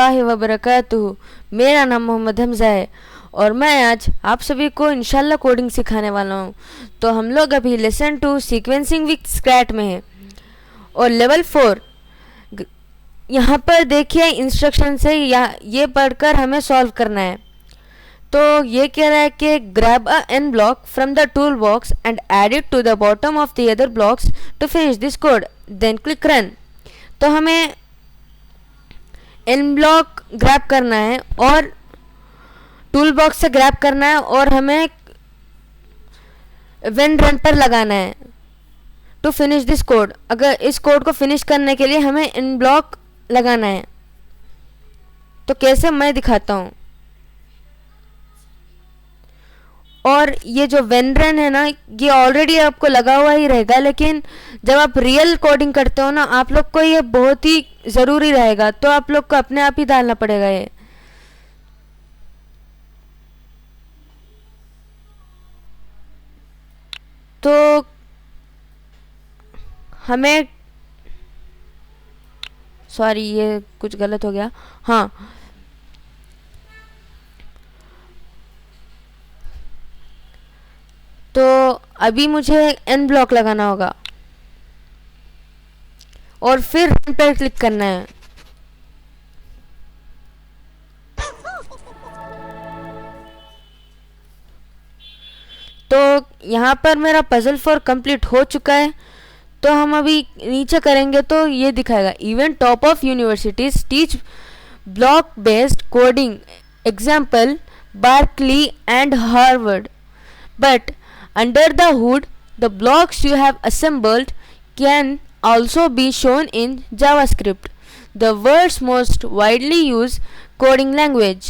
रहमतुल्लाहि व बरकातुहू। मेरा नाम मोहम्मद हमज़ा है और मैं आज आप सभी को इंशाल्लाह कोडिंग सिखाने वाला हूँ। तो हम लोग अभी लेसन 2 सीक्वेंसिंग विद स्क्रैट में हैं और लेवल 4 यहाँ पर देखिए इंस्ट्रक्शन से ये पढ़कर हमें सॉल्व करना है। तो ये कह रहा है कि grab a n block from the toolbox and add it to the bottom of the other blocks to finish this code, then click run. तो हमें n ब्लॉक ग्रैब करना है और टूल बॉक्स से ग्रैब करना है और हमें व्हेन रन पर लगाना है टू फिनिश दिस कोड। अगर इस कोड को फिनिश करने के लिए हमें n ब्लॉक लगाना है। तो कैसे मैं दिखाता हूँ। और ये जो व्हेन रन है ना, ये ऑलरेडी आपको लगा हुआ ही रहेगा, लेकिन जब आप रियल कोडिंग करते हो ना, आप लोग को ये बहुत ही ज़रूरी रहेगा। तो आप लोग को अपने आप ही डालना पड़ेगा ये। तो हमें सॉरी, ये कुछ गलत हो गया। हाँ, तो अभी मुझे n ब्लॉक लगाना होगा और फिर रन पर क्लिक करना है। तो यहाँ पर मेरा पजल 4 कंप्लीट हो चुका है। तो हम अभी नीचे करेंगे तो ये दिखाएगा even top of universities teach block based coding example Berkeley and Harvard, but under the hood the blocks you have assembled can also be shown in JavaScript, the world's most widely used coding language।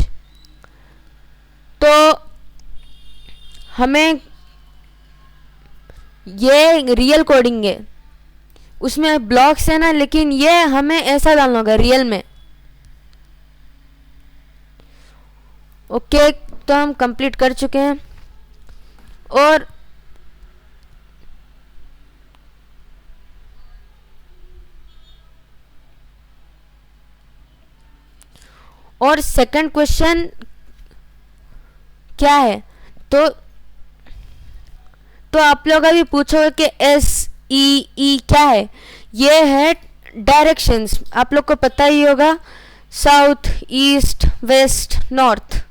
तो हमें ये real coding है, उसमें blocks है ना, लेकिन ये हमें ऐसा डालना होगा रियल में। ओके, तो हम कंप्लीट कर चुके हैं। और सेकंड क्वेश्चन क्या है। तो आप लोग अभी पूछोगे कि SEE क्या है। ये है डायरेक्शंस, आप लोग को पता ही होगा, साउथ, ईस्ट, वेस्ट, नॉर्थ।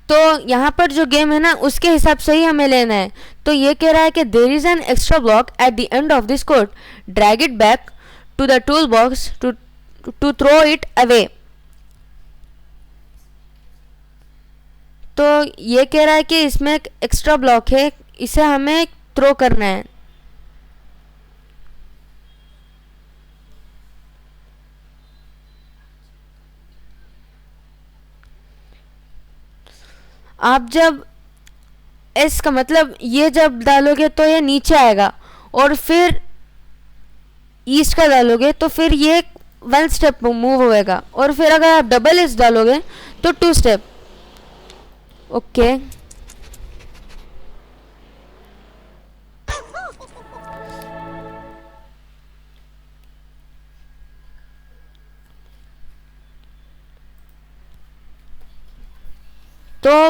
तो यहाँ पर जो गेम है ना, उसके हिसाब से ही हमें लेना है। तो ये कह रहा है कि there is an extra block at the end of this code, drag it back to the toolbox to throw it away। तो ये कह रहा है कि इसमें एक एक्स्ट्रा ब्लॉक है, इसे हमें थ्रो करना है। आप जब S का मतलब ये जब डालोगे तो ये नीचे आएगा, और फिर ईस्ट का डालोगे तो फिर ये 1 स्टेप मूव होएगा, और फिर अगर आप डबल एस डालोगे तो 2 स्टेप। ओके, तो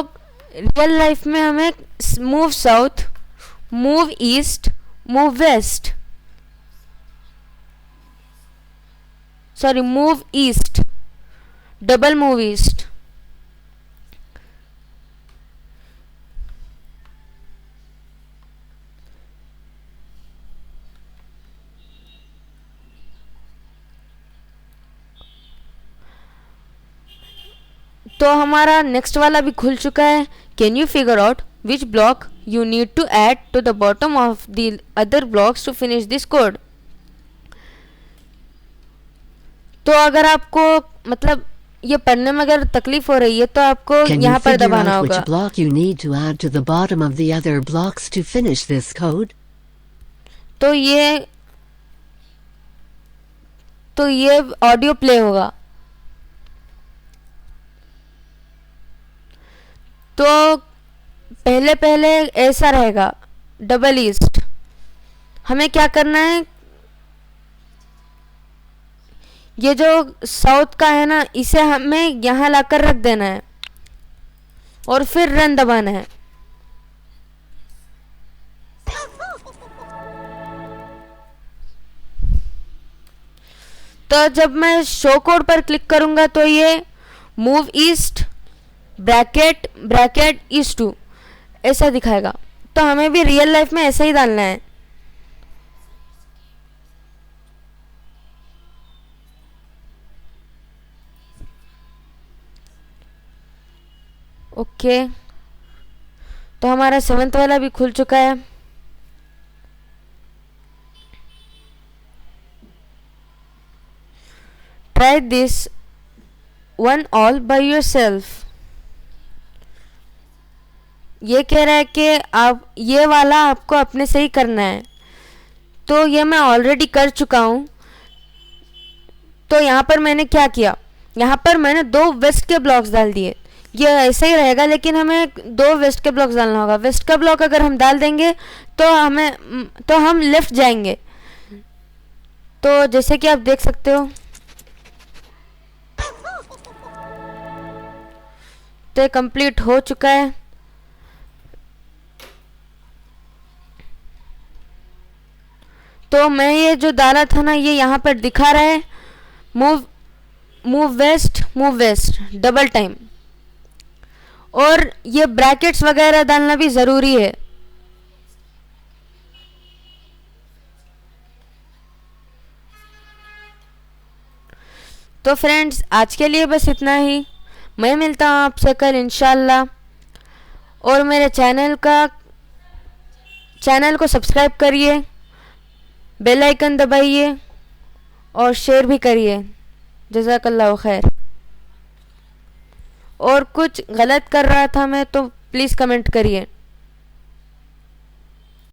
रियल लाइफ में हमें move south, move east, move west, sorry move east, double move east. तो हमारा नेक्स्ट वाला भी खुल चुका है। Can you figure out which block you need to add to the bottom of the other blocks to finish this code. तो अगर आपको मतलब ये पढ़ने में अगर तकलीफ हो रही है तो आपको यहाँ पर दबाना होगा। Which block you need to add to the bottom of the other blocks to finish this code? तो ये ऑडियो प्ले होगा। तो पहले ऐसा रहेगा, डबल ईस्ट। हमें क्या करना है, ये जो साउथ का है ना, इसे हमें यहाँ लाकर रख देना है और फिर रन दबाना है। तो जब मैं शो कोड पर क्लिक करूंगा तो ये move east bracket bracket east two ऐसा दिखाएगा। तो हमें भी रियल लाइफ में ऐसा ही डालना है। ओके, तो हमारा 7th वाला भी खुल चुका है। Try this one all by yourself. ये कह रहा है कि आप ये वाला आपको अपने से ही करना है। तो ये मैं ऑलरेडी कर चुका हूँ। तो यहाँ पर मैंने क्या किया, यहाँ पर मैंने 2 वेस्ट के ब्लॉक्स डाल दिए। ये ऐसे ही रहेगा, लेकिन हमें 2 वेस्ट के ब्लॉक्स डालना होगा। वेस्ट का ब्लॉक अगर हम डाल देंगे तो हम लेफ्ट जाएंगे। तो जैसे कि आप देख सकते हो, तो ये कंप्लीट हो चुका है। तो मैं ये जो डाला था ना, ये यहाँ पर दिखा रहा है मूव वेस्ट डबल टाइम। और ये ब्रैकेट्स वगैरह डालना भी ज़रूरी है। तो फ्रेंड्स, आज के लिए बस इतना ही। मैं मिलता हूँ आपसे कल इंशाल्लाह। और मेरे चैनल को सब्सक्राइब करिए, बेल आइकन दबाइए और शेयर भी करिए। जज़ाकल्लाहु खैर। और कुछ गलत कर रहा था मैं तो प्लीज़ कमेंट करिए।